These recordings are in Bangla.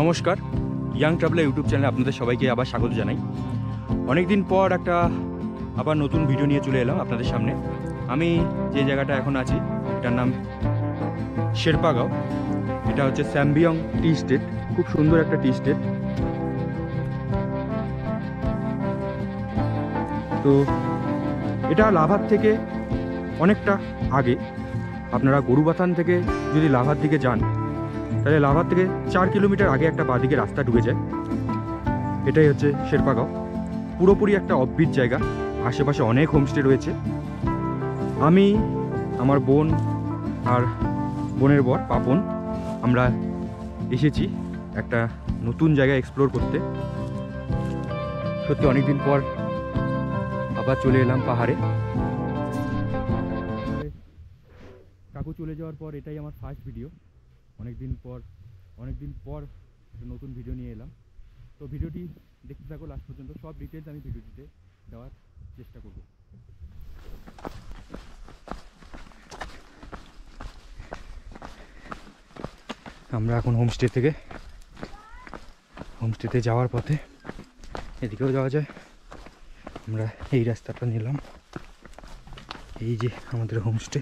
নমস্কার, ইয়াং ট্রাভেলার ইউটিউব চ্যানেলে আপনাদের সবাইকে আবার স্বাগত জানাই। অনেক দিন পর একটা আবার নতুন ভিডিও নিয়ে চলে এলাম আপনাদের সামনে। আমি যে জায়গাটা এখন আছি এটার নাম শেরপাগাঁও। এটা হচ্ছে স্যামবিয়ং টি স্টেট, খুব সুন্দর একটা টি স্টেট। তো এটা লাভার থেকে অনেকটা আগে। আপনারা গরুবাথান থেকে যদি লাভার দিকে যান তাহলে লাভার থেকে 4 কিলোমিটার আগে একটা বাঁদিকে রাস্তা ঢুকে যায়। এটাই হচ্ছে শেরপাগাঁও, পুরোপুরি একটা অফবিট জায়গা। আশেপাশে অনেক হোমস্টে রয়েছে। আমি, আমার বোন আর বোনের বর পাপন, আমরা এসেছি একটা নতুন জায়গা এক্সপ্লোর করতে। সত্যি অনেকদিন পর আবার চলে এলাম পাহাড়ে। কাকু চলে যাওয়ার পর এটাই আমার ফার্স্ট ভিডিও। অনেকদিন পর একটা নতুন ভিডিও নিয়ে এলাম। তো ভিডিওটি দেখতে থাকো লাস্ট পর্যন্ত, সব ডিটেলস আমি ভিডিওটিতে দেওয়ার চেষ্টা করব। আমরা এখন হোমস্টেতে যাওয়ার পথে, এদিকেও যাওয়া যায়। আমরা এই রাস্তাটা নিলাম। এই যে আমাদের হোমস্টে।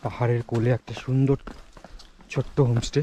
পাহাড়ের কোলে একটা সুন্দর ছোট্ট হোমস্টে।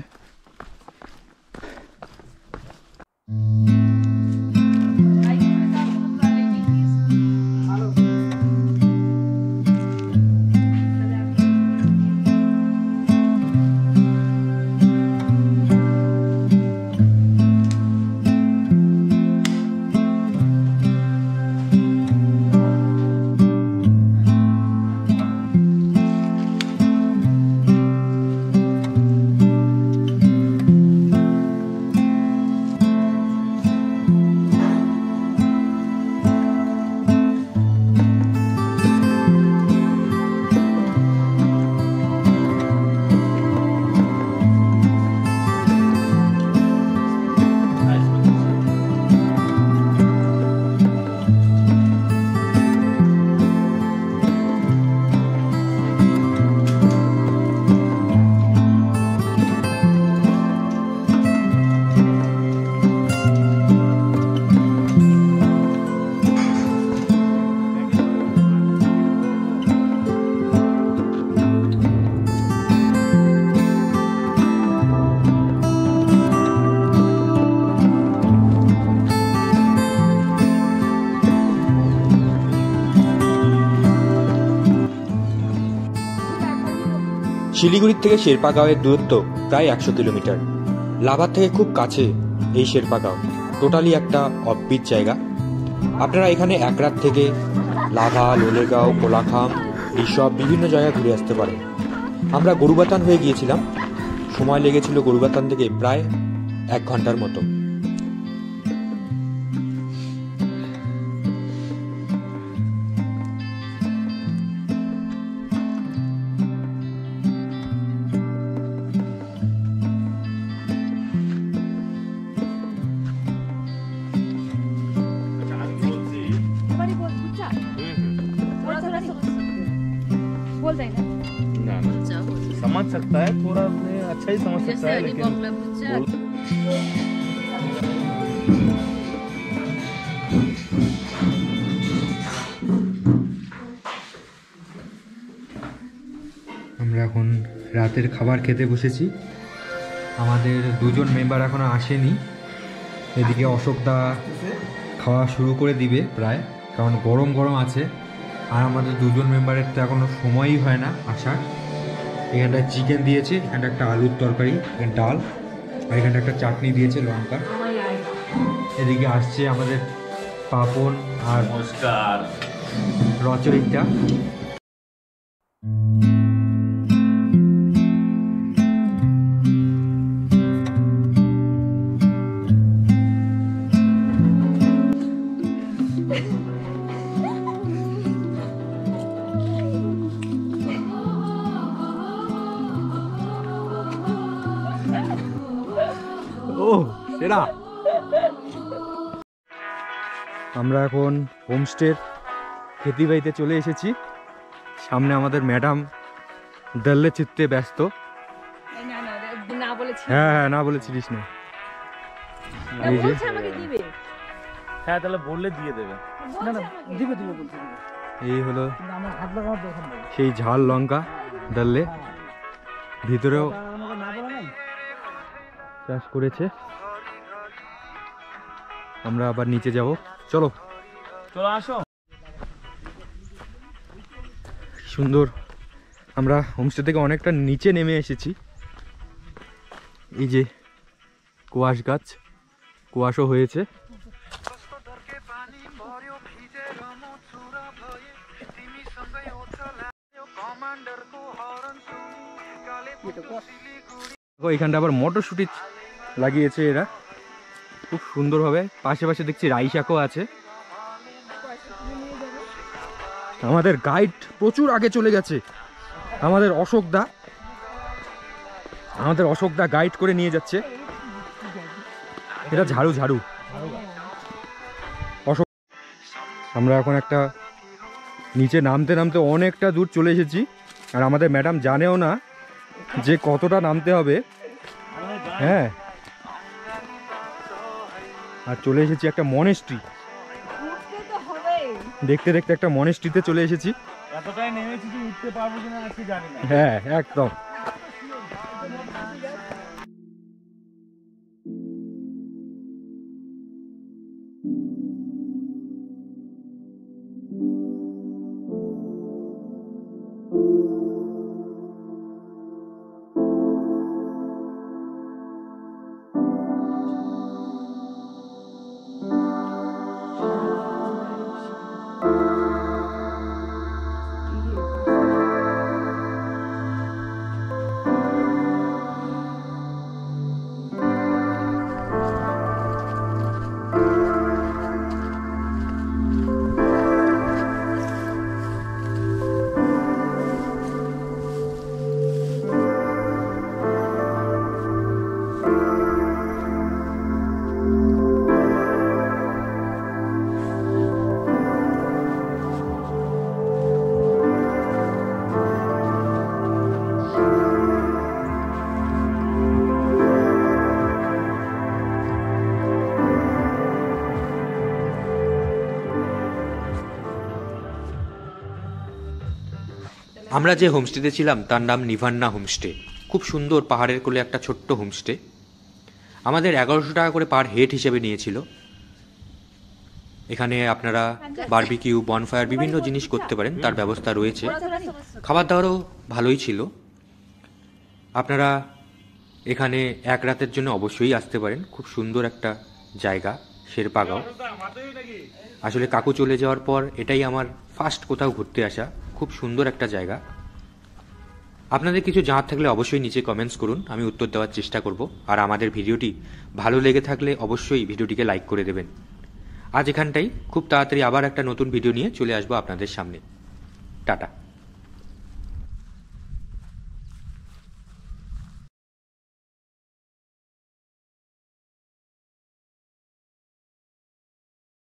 শিলিগুড়ির থেকে শেরপাগাঁওয়ের দূরত্ব প্রায় 100 কিলোমিটার। লাভার থেকে খুব কাছে এই শেরপাগাঁও। টোটালি একটা অফবিট জায়গা। আপনারা এখানে এক রাত থেকে লাভা, লোলেগাঁও, কোলাখাম এইসব বিভিন্ন জায়গা ঘুরে আসতে পারেন। আমরা গরুবাথান হয়ে গিয়েছিলাম। সময় লেগেছিল গরুবাথান থেকে প্রায় 1 ঘন্টার মতো। समझ सकता है, थोड़ा अच्छा ही समझ सकता है, लेकिन আমরা এখন রাতের খাবার খেতে বসেছি। আমাদের দুজন মেম্বার এখনো আসেনি। এদিকে অশোকদা খাওয়া শুরু করে দিবে প্রায়, কারণ গরম গরম আছে। আর আমাদের দুজন মেম্বারের তো এখনো সময়ই হয় না আসার। এখানটা চিকেন দিয়েছে, এখানটা একটা আলুর তরকারি, এখানে ডাল, আর এখানটা একটা চাটনি দিয়েছে লঙ্কা। এদিকে আসছে আমাদের পাপন আর রচরিতা। সেরা। আমরা এখন হোমস্টের খেতি বাড়িতে চলে এসেছি। সামনে আমাদের ম্যাডাম দলে চিত্তে ব্যস্ত। এই না না না বলেছি হ্যাঁ হ্যাঁ না বলেছিলিস না। না, এই যে বলছে আমাকে দিবে হ্যাঁ তাহলে বললে দিয়ে দেবে। বলছে আমাকে দিবে দিবে বলছে দিবে। এই হলো কিন্তু আমার হাত লাগানোর দরকার নেই। সেই ঝাল লঙ্কা দলে, ভিতরেও তা আমাকে না বলা নাই। চাষ করেছে। আমরা আবার নিচে যাব, চলো। চলো আসো। সুন্দর, আমরা হোমস্টে থেকে অনেকটা নিচে নেমে এসেছি। এই যে কুয়াশ গাছ, কুয়াশও হয়েছে। দেখো এখানটা আবার মটরশুঁটি লাগিয়েছে এরা খুব সুন্দরভাবে। পাশে পাশে দেখছি রাই শাকও আছে। আমাদের গাইড প্রচুর আগে চলে গেছে, আমাদের অশোক দা গাইড করে নিয়ে যাচ্ছে। এটা ঝাড়ু ঝাড়ু অশোক। আমরা এখন একটা নিচে নামতে নামতে অনেকটা দূর চলে এসেছি, আর আমাদের ম্যাডাম জানেও না যে কতটা নামতে হবে। হ্যাঁ, আর চলে এসেছি একটা মনেস্ট্রি উঠতে তো হবে। দেখতে দেখতে, একটা মনেস্ট্রিতে চলে এসেছি। এতটাই নেমেছি যে উঠতে পারবো কিনা আজকে জানি না। হ্যাঁ একদম। আমরা যে হোমস্টেতে ছিলাম তার নাম নিভান্না হোমস্টে। খুব সুন্দর পাহাড়ের কোলে একটা ছোট্ট হোমস্টে। আমাদের 1100 টাকা করে পার হেড হিসেবে নিয়েছিল। এখানে আপনারা বারবিকিউ, বনফায়ার বিভিন্ন জিনিস করতে পারেন, তার ব্যবস্থা রয়েছে। খাবার দাবারও ভালোই ছিল। আপনারা এখানে এক রাতের জন্য অবশ্যই আসতে পারেন। খুব সুন্দর একটা জায়গা শেরপাগাঁও। আসলে কাকু চলে যাওয়ার পর এটাই আমার ফার্স্ট কোথাও ঘুরতে আসা। খুব সুন্দর একটা জায়গা। আপনাদের কিছু জানার থাকলে অবশ্যই নিচে কমেন্টস করুন, আমি উত্তর দেওয়ার চেষ্টা করব। আর আমাদের ভিডিওটি ভালো লেগে থাকলে অবশ্যই ভিডিওটিকে লাইক করে দেবেন। আজ এখানটাই, খুব তাড়াতাড়ি আবার একটা নতুন ভিডিও নিয়ে চলে আসবো আপনাদের সামনে। টাটা।